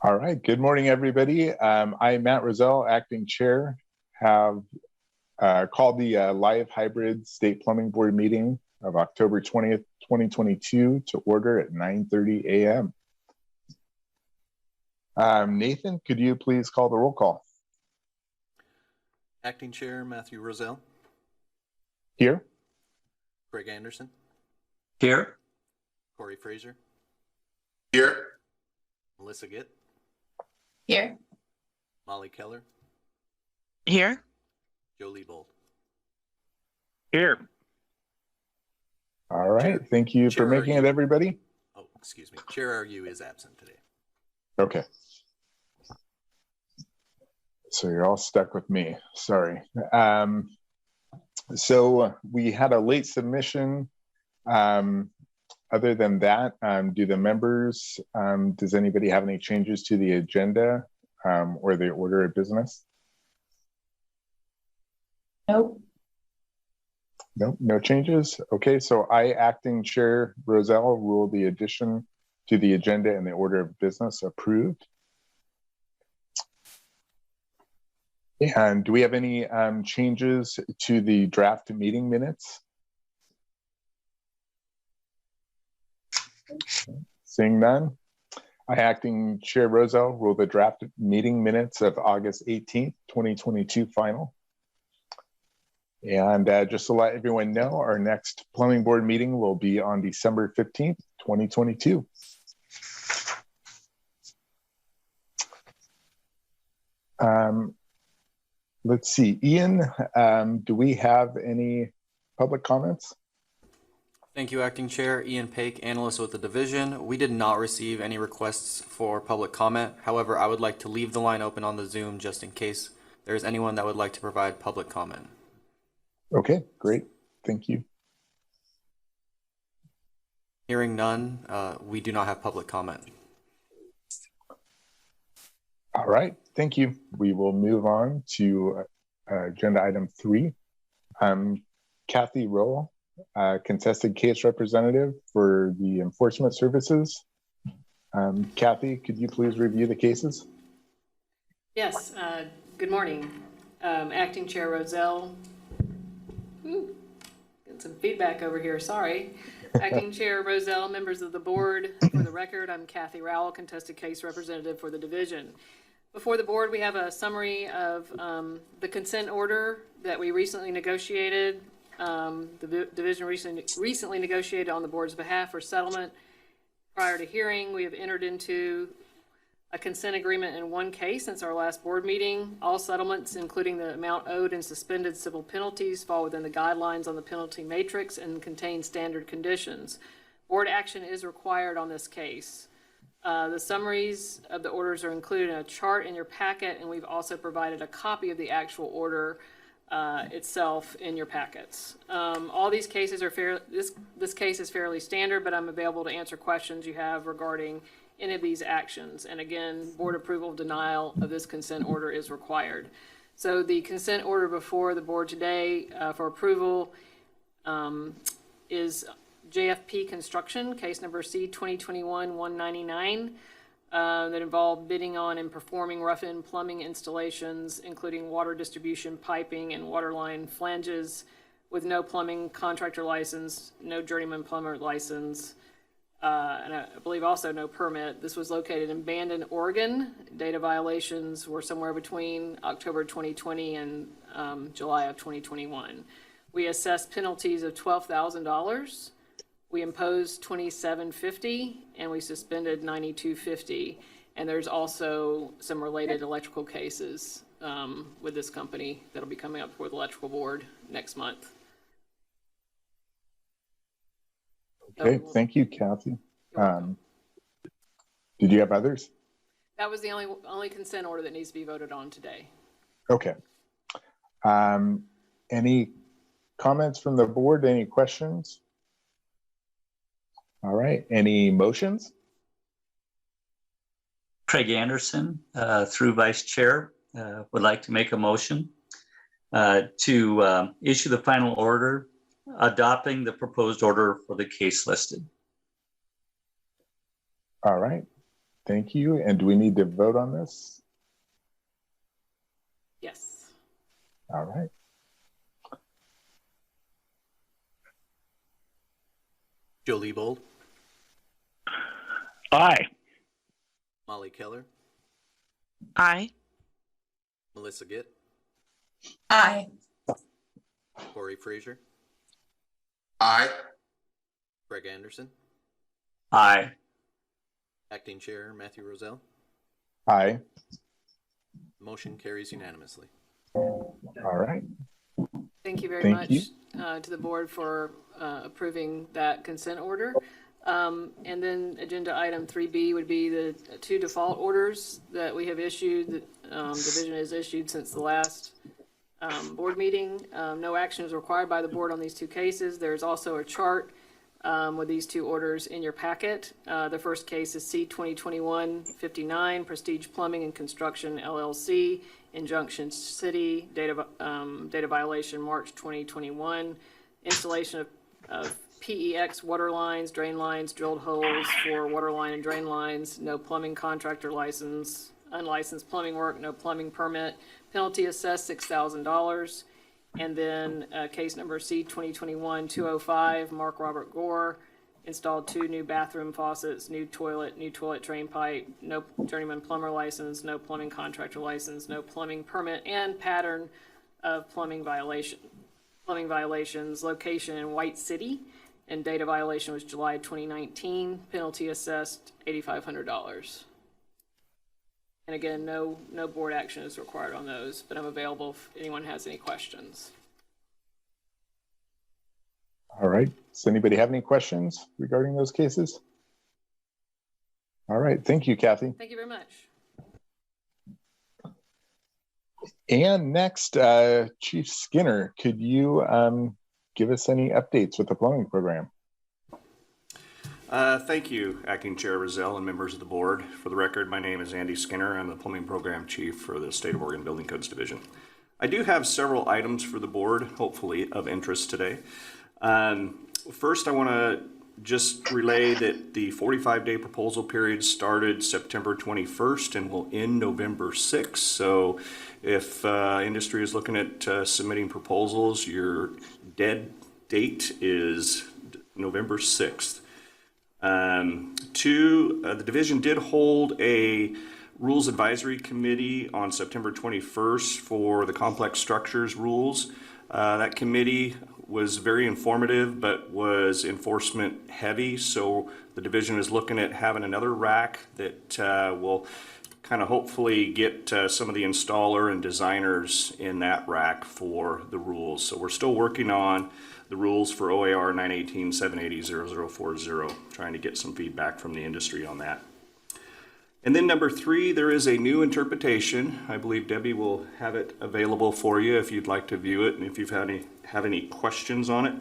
All right, good morning, everybody. I'm Matt Rozzell, Acting Chair, have called the live hybrid State Plumbing Board meeting of October 20th, 2022 to order at 9:30 a.m. Nathan, could you please call the roll call? Acting Chair Matthew Rozzell. Here. Greg Anderson. Here. Corey Fraser. Here. Melissa Gitt. Here. Molly Keller. Here. Jolie Bold. Here. All right, thank you for making it, everybody. Oh, excuse me. Chair RU is absent today. Okay. So you're all stuck with me, sorry. So we had a late submission. Other than that, do the members, does anybody have any changes to the agenda or the order of business? Nope. Nope, no changes. Okay, so I, Acting Chair Rozzell, rule the addition to the agenda and the order of business approved. And do we have any changes to the draft meeting minutes? Seeing none, I, Acting Chair Rozzell, rule the draft meeting minutes of August 18th, 2022 final. And just to let everyone know, our next plumbing board meeting will be on December 15th, 2022. Let's see, Ian, do we have any public comments? Thank you, Acting Chair. Ian Paik, Analyst with the Division. We did not receive any requests for public comment. However, I would like to leave the line open on the Zoom just in case there is anyone that would like to provide public comment. Okay, great. Thank you. Hearing none, we do not have public comment. All right, thank you. We will move on to agenda item 3. Kathy Rowe, contested case representative for the enforcement services. Kathy, could you please review the cases? Yes, good morning. Acting Chair Rozzell. Get some feedback over here, sorry. Acting Chair Rozzell, members of the board, for the record, I'm Kathy Rowell, contested case representative for the division. Before the board, we have a summary of the consent order that we recently negotiated. The division recently negotiated on the board's behalf for settlement. Prior to hearing, we have entered into a consent agreement in one case since our last board meeting. All settlements, including the amount owed and suspended civil penalties, fall within the guidelines on the penalty matrix and contain standard conditions. Board action is required on this case. The summaries of the orders are included in a chart in your packet, and we've also provided a copy of the actual order itself in your packets. All these cases are this case is fairly standard, but I'm available to answer questions you have regarding any of these actions. And again, board approval denial of this consent order is required. So the consent order before the board today for approval is JFP Construction, case number C 2021-199, that involved bidding on and performing rough-in plumbing installations, including water distribution, piping, and water line flanges, with no plumbing contractor license, no journeyman plumber license, and I believe also no permit. This was located in Bandon, Oregon. Data violations were somewhere between October 2020 and July of 2021. We assessed penalties of $12,000. We imposed $2,750 and we suspended $9,250. And there's also some related electrical cases with this company that'll be coming up before the electrical board next month. Okay, thank you, Kathy. Did you have others? That was the only consent order that needs to be voted on today. Okay. Any comments from the board? Any questions? All right, any motions? Craig Anderson, through Vice Chair, would like to make a motion to issue the final order adopting the proposed order for the case listed. All right, thank you. And do we need to vote on this? Yes. All right. Joe Liebold, Aye. Molly Keller, Aye. Melissa Gitt, Aye. Corey Frazier, Aye. Greg Anderson, Aye. Acting Chair Matthew Rozzell. Aye. Motion carries unanimously. All right. Thank you very Thank much you. To the board for approving that consent order. And then agenda item 3B would be the two default orders that we have issued, that division has issued since the last board meeting. No action is required by the board on these two cases. There's also a chart with these two orders in your packet. The first case is C 2021-59, Prestige Plumbing and Construction LLC, Injunction City, data violation March 2021, installation of PEX water lines, drain lines, drilled holes for water line and drain lines, no plumbing contractor license, unlicensed plumbing work, no plumbing permit, penalty assessed $6,000. And then case number C 2021-205, Mark Robert Gore, installed 2 new bathroom faucets, new toilet drain pipe, no journeyman plumber license, no plumbing contractor license, no plumbing permit, and pattern of plumbing violations, location in White City, and date of violation was July 2019, penalty assessed $8,500. And again, no board action is required on those, but I'm available if anyone has any questions. All right. Does anybody have any questions regarding those cases? All right. Thank you, Kathy. Thank you very much. And next, Chief Skinner, could you give us any updates with the plumbing program? Thank you, Acting Chair Rozzell and members of the board. For the record, my name is Andy Skinner. I'm the Plumbing Program Chief for the State of Oregon Building Codes Division. I do have several items for the board, hopefully of interest today. First, I want to just relay that the 45-day proposal period started September 21st and will end November 6th. So if industry is looking at submitting proposals, your dead date is November 6th. The division did hold a Rules Advisory Committee on September 21st for the complex structures rules. That committee was very informative, but was enforcement heavy. So the division is looking at having another rack that will kind of hopefully get some of the installer and designers in that rack for the rules. So we're still working on the rules for OAR 918-780-0040, trying to get some feedback from the industry on that. And then number 3, there is a new interpretation. I believe Debbie will have it available for you if you'd like to view it and if you've have any questions on it.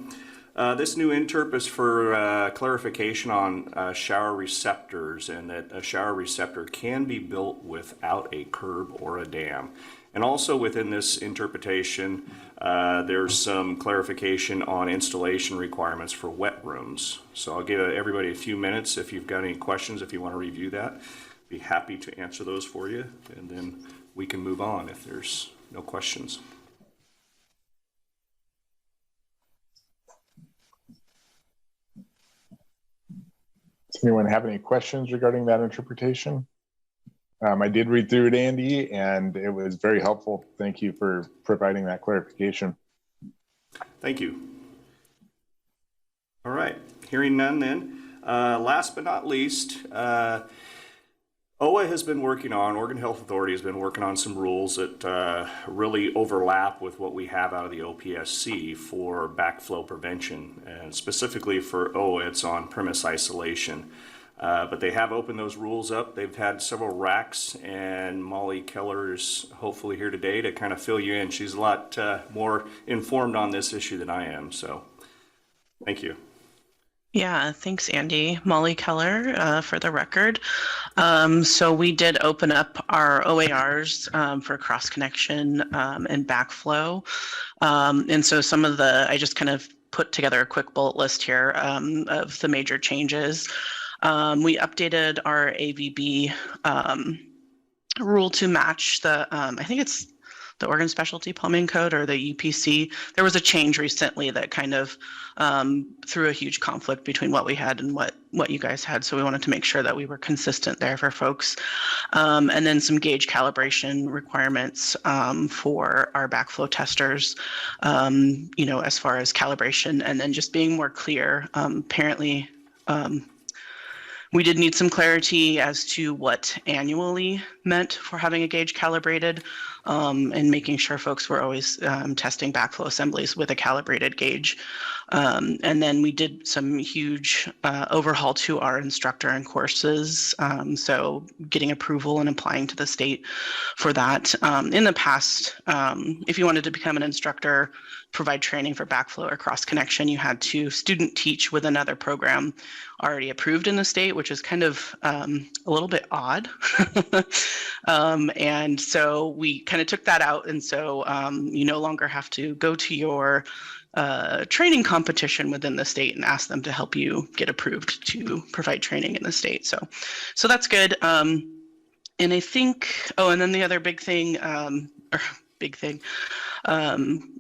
This new interp is for clarification on shower receptors, and that a shower receptor can be built without a curb or a dam. And also within this interpretation, there's some clarification on installation requirements for wet rooms. So I'll give everybody a few minutes if you've got any questions, if you want to review that. Be happy to answer those for you, and then we can move on if there's no questions. Does anyone have any questions regarding that interpretation? I did read through it, Andy, and it was very helpful. Thank you for providing that clarification. Thank you. All right, hearing none then. Last but not least, OA has been working on, Oregon Health Authority has been working on some rules that really overlap with what we have out of the OPSC for backflow prevention, and specifically for OA, it's on premise isolation. But they have opened those rules up. They've had several racks, and Molly Keller is hopefully here today to kind of fill you in. She's a lot more informed on this issue than I am, so thank you. Yeah, thanks, Andy. Molly Keller, for the record. So we did open up our OARs for cross connection and backflow. And so some of I just kind of put together a quick bullet list here of the major changes. We updated our AVB rule to match the, I think it's the Oregon Specialty Plumbing Code or the UPC. There was a change recently that kind of threw a huge conflict between what we had and what you guys had. So we wanted to make sure that we were consistent there for folks. And then some gauge calibration requirements for our backflow testers, as far as calibration, and then just being more clear. Apparently, we did need some clarity as to what annually meant for having a gauge calibrated, and making sure folks were always testing backflow assemblies with a calibrated gauge. And then we did some huge overhaul to our instructor and courses. So getting approval and applying to the state for that. In the past, if you wanted to become an instructor, provide training for backflow or cross connection, you had to student teach with another program already approved in the state, which is kind of a little bit odd. And so we kind of took that out. And so you no longer have to go to your training competition within the state and ask them to help you get approved to provide training in the state. So that's good. And I think, and then the other big thing,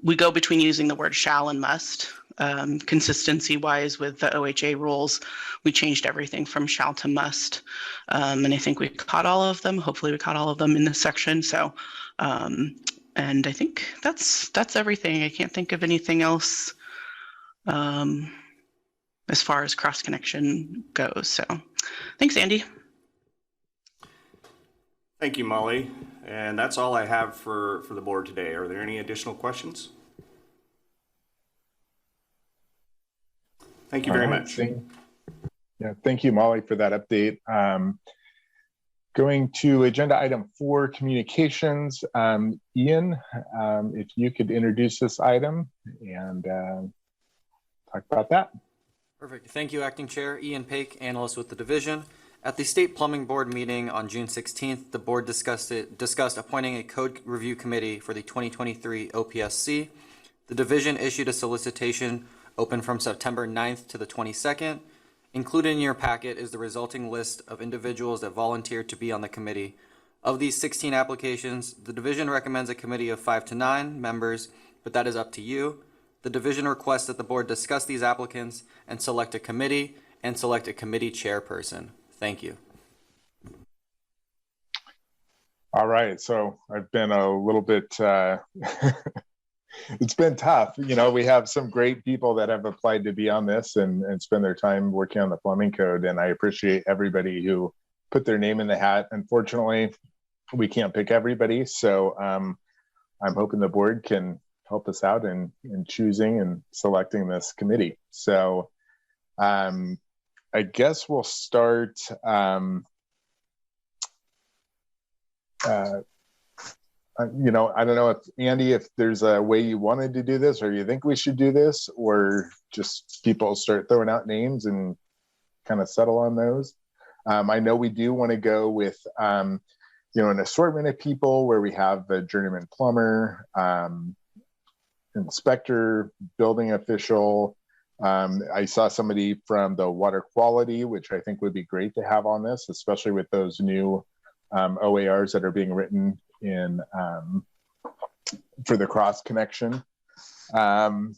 we go between using the word shall and must. Consistency wise with the OHA rules, we changed everything from shall to must. And I think we caught all of them. Hopefully we caught all of them in this section. So, and I think that's everything. I can't think of anything else as far as cross connection goes. So thanks, Andy. Thank you, Molly. And that's all I have for the board today. Are there any additional questions? Thank you very much. Thank you, Molly, for that update. Going to agenda item 4, communications. Ian, if you could introduce this item and talk about that. Perfect. Thank you, Acting Chair. Ian Paik, analyst with the division. At the State Plumbing Board meeting on June 16th, the board discussed appointing a code review committee for the 2023 OPSC. The division issued a solicitation open from September 9th to the 22nd. Included in your packet is the resulting list of individuals that volunteered to be on the committee. Of these 16 applications, the division recommends a committee of 5 to 9 members, but that is up to you. The division requests that the board discuss these applicants and select a committee and select a committee chairperson. Thank you. All right, so I've been a little bit, it's been tough. We have some great people that have applied to be on this and spend their time working on the plumbing code. And I appreciate everybody who put their name in the hat. Unfortunately, we can't pick everybody. So I'm hoping the board can help us out in choosing and selecting this committee. So I guess we'll start. I don't know if Andy, if there's a way you wanted to do this, or you think we should do this, or just people start throwing out names and kind of settle on those. I know we do want to go with, an assortment of people where we have a journeyman plumber, inspector, building official. I saw somebody from the water quality, which I think would be great to have on this, especially with those new OARs that are being written in for the cross connection. And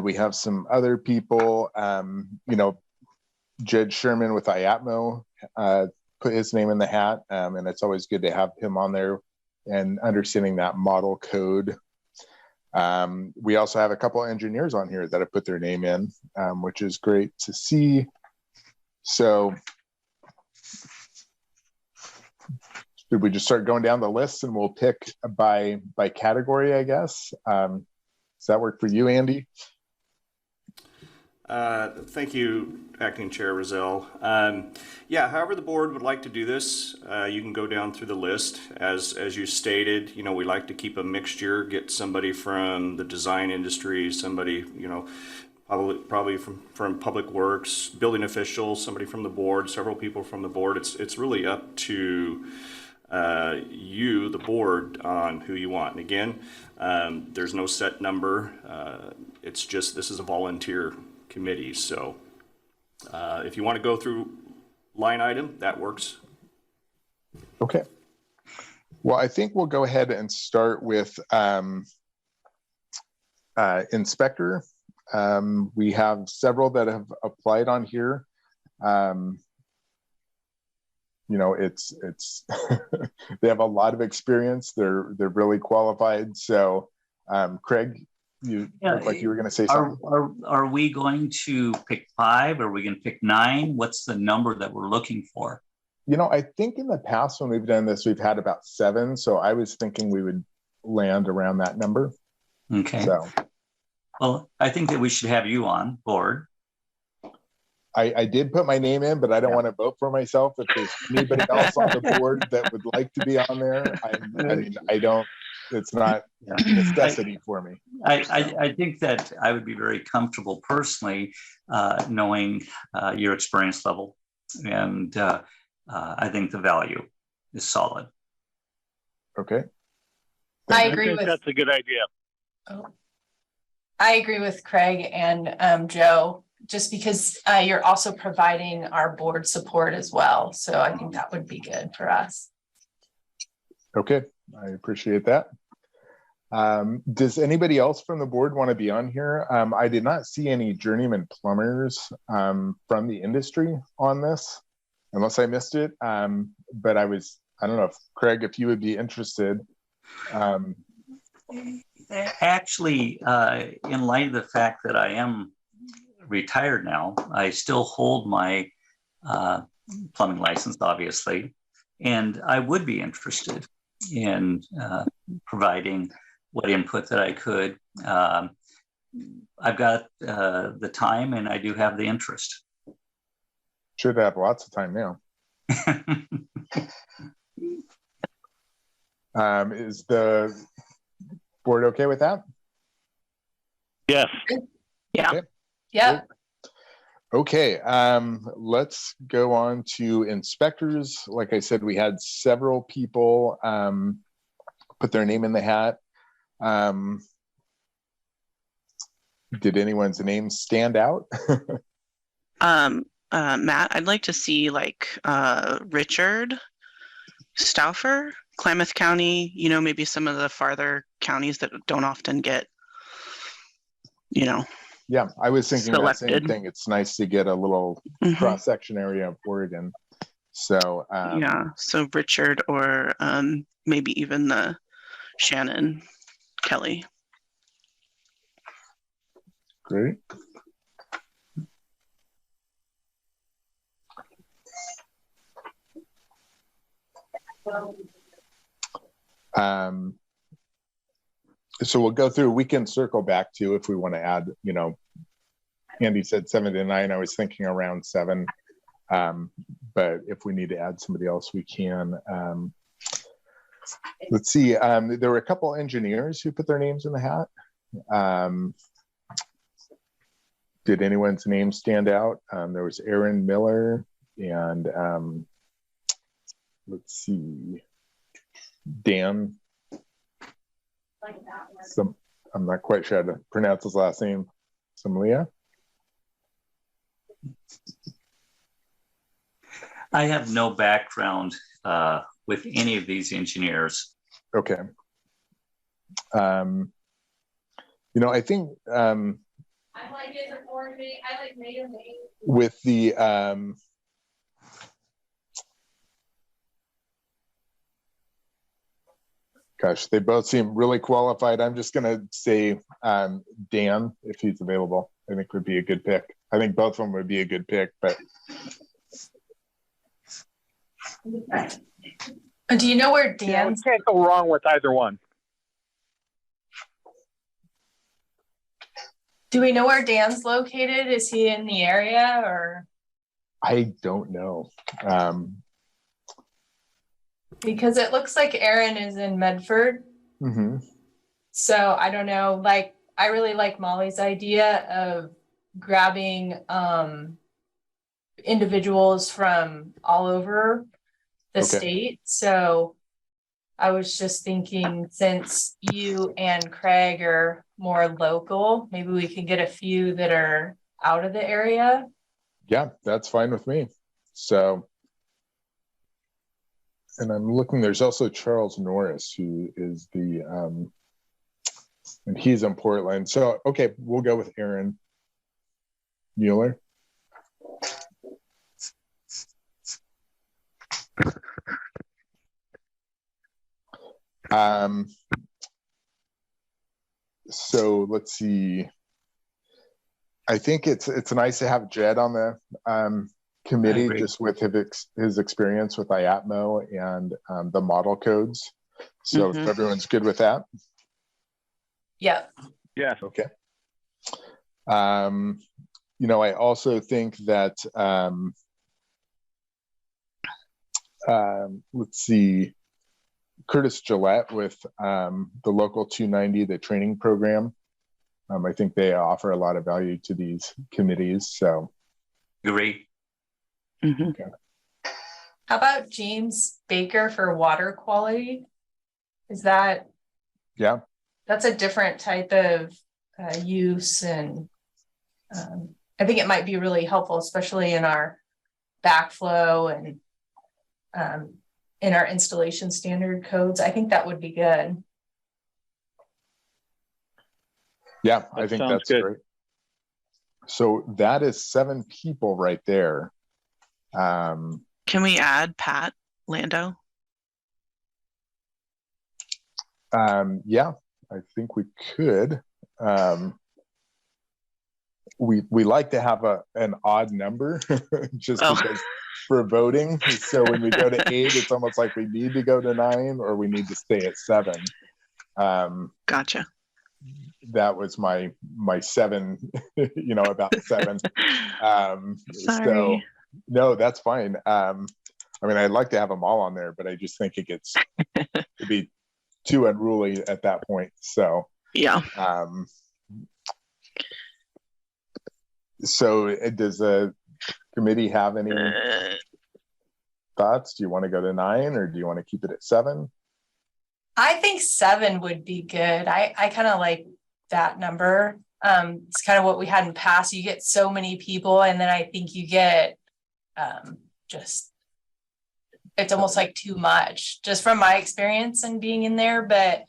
we have some other people, Judge Sherman with IATMO put his name in the hat, and it's always good to have him on there and understanding that model code. We also have a couple engineers on here that have put their name in, which is great to see. So should we just start going down the list and we'll pick by category, I guess? Does that work for you, Andy? Thank you, Acting Chair Rozzell. However the board would like to do this, you can go down through the list. As you stated, we like to keep a mixture, get somebody from the design industry, somebody, probably from Public Works, building officials, somebody from the board, several people from the board. It's really up to you, the board, on who you want. And again, there's no set number. It's just, this is a volunteer committee, so If you want to go through line item, that works. Okay. Well, I think we'll go ahead and start with inspector. We have several that have applied on here. You know, it's they have a lot of experience. They're really qualified. So, Craig, you look like you were going to say something. Are we going to pick 5? Are we going to pick 9? What's the number that we're looking for? You know, I think in the past when we've done this, we've had about 7. So I was thinking we would land around that number. Okay. So, well, I think that we should have you on board. I did put my name in, but I don't want to vote for myself. If there's anybody else on the board that would like to be on there, I mean, I don't, it's not a necessity for me. I think that I would be very comfortable personally knowing your experience level, and I think the value is solid. Okay. I agree with, that's a good idea. I agree with Craig and Joe, just because you're also providing our board support as well. So I think that would be good for us. Okay, I appreciate that. Does anybody else from the board want to be on here? I did not see any journeyman plumbers from the industry on this, unless I missed it. But I don't know if Craig, if you would be interested. Actually, in light of the fact that I am retired now, I still hold my plumbing license, obviously, and I would be interested in providing what input that I could. I've got the time and I do have the interest. Should have lots of time now. Is the board okay with that? Yes. Yeah. Okay. Yeah. Okay, let's go on to inspectors. Like I said, we had several people put their name in the hat. Did anyone's name stand out? Matt, I'd like to see like Richard Stauffer, Klamath County, you know, maybe some of the farther counties that don't often get, you know. Yeah, I was thinking that same Selected. thing. It's nice to get a little cross-section area of Oregon. So yeah, so Richard or maybe even the Shannon Kelly. Great. So we'll go through, we can circle back to if we want to add, you know, Andy said 7 to 9. I was thinking around 7. But if we need to add somebody else, we can. Let's see. There were a couple engineers who put their names in the hat. Did anyone's name stand out? There was Aaron Miller and let's see, Dan. I'm not quite sure how to pronounce his last name. Somalia. I have no background with any of these engineers. Okay. You know, I think with the gosh, they both seem really qualified. I'm just going to say Dan, if he's available, I think would be a good pick. I think both of them would be a good pick, but. Do you know where Yeah, we Dan's? can't go wrong with either one. Do we know where Dan's located? Is he in the area or? I don't know. Because it looks like Aaron is in Medford. Mm-hmm. So I don't know, like, I really like Molly's idea of grabbing individuals from all over the state. So I was just thinking, since you and Craig are more local, maybe we can get a few that are out of the area. Yeah, that's fine with me. So, and I'm looking, there's also Charles Norris, who is the, and he's in Portland. So, okay, we'll go with Aaron Mueller. So let's see. I think it's nice to have Jed on the committee, just with his experience with IATMO and the model codes. So if everyone's good with that. Yeah. Yeah. Okay. You know, I also think that let's see, Curtis Gillette with the local 290, the training program. I think they offer a lot of value to these committees. So, Agree. Okay. How about James Baker for water quality? Is that? Yeah. That's a different type of use, and I think it might be really helpful, especially in our backflow and in our installation standard codes. I think that would be good. Yeah, I think that's good. great. So that is 7 people right there. Can we add Pat Lando? Yeah, I think we could. We like to have an odd number just because for voting. So when we go to 8, it's almost like we need to go to 9 or we need to stay at 7. Gotcha. That was my 7, you know, about 7. Sorry. So no, that's fine. I mean, I'd like to have them all on there, but I just think it gets to be too unruly at that point. So yeah. So does the committee have any thoughts? Do you want to go to 9 or do you want to keep it at 7? I think 7 would be good. I kind of like that number. It's kind of what we had in the past. You get so many people, and then I think you get just, it's almost like too much, just from my experience and being in there. But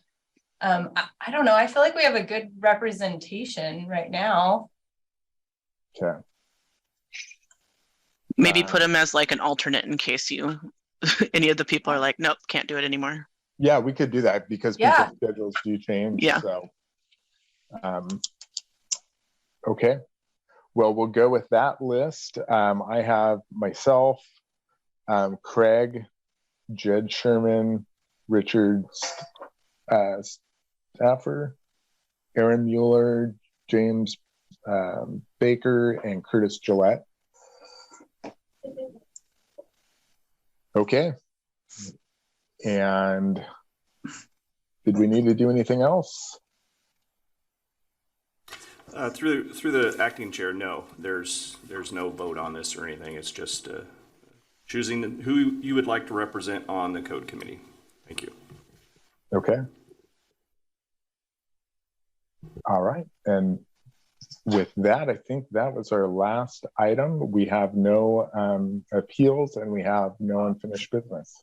I don't know. I feel like we have a good representation right now. Okay. Maybe put him as like an alternate in case any of the people are like, nope, can't do it anymore. Yeah, we could do that because people's schedules do change. Yeah. So, okay. Well, we'll go with that list. I have myself, Craig, Jed Sherman, Richard Staffer, Aaron Mueller, James Baker, and Curtis Gillette. Okay. And did we need to do anything else? Through the acting chair, no. There's no vote on this or anything. It's just choosing who you would like to represent on the code committee. Thank you. Okay. All right. And with that, I think that was our last item. We have no appeals and we have no unfinished business.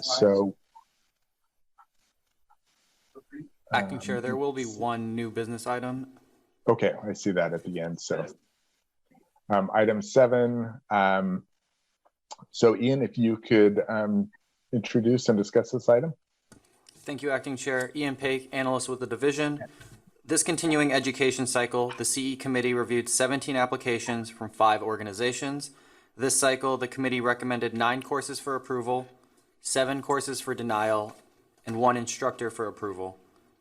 So, Acting Chair, there will be one new business item. Okay, I see that at the end. So, Item 7. So, Ian, if you could introduce and discuss this item. Thank you, Acting Chair. Ian Paik, analyst with the division. This continuing education cycle, the CE committee reviewed 17 applications from 5 organizations. This cycle, the committee recommended 9 courses for approval, 7 courses for denial, and 1 instructor for approval.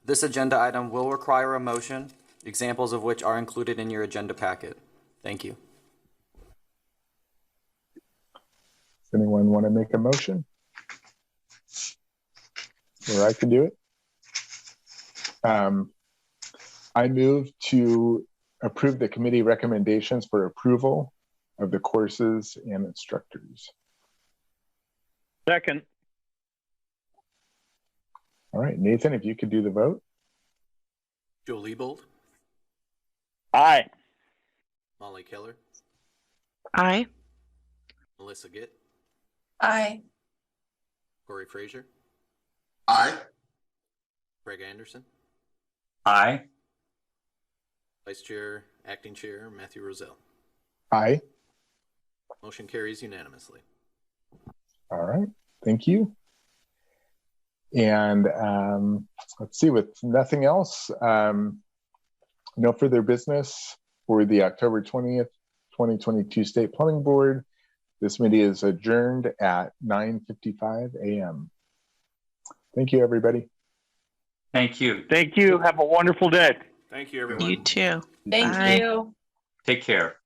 This agenda item will require a motion, examples of which are included in your agenda packet. Thank you. Does anyone want to make a motion? Or I can do it. I move to approve the committee recommendations for approval of the courses and instructors. Second. All right, Nathan, if you could do the vote. Joe Liebold, Aye. Molly Keller, Aye. Melissa Gitt, Aye. Corey Frazier, Aye. Greg Anderson, Aye. Vice Chair, Acting Chair Matthew Rozzell. Aye. Motion carries unanimously. All right. Thank you. And let's see, with nothing else, no further business for the October 20th, 2022 State Plumbing Board. This meeting is adjourned at 9:55 a.m. Thank you, everybody. Thank you. Thank you. Have a wonderful day. Thank you, everyone. You too. Thank Bye. you. Take care.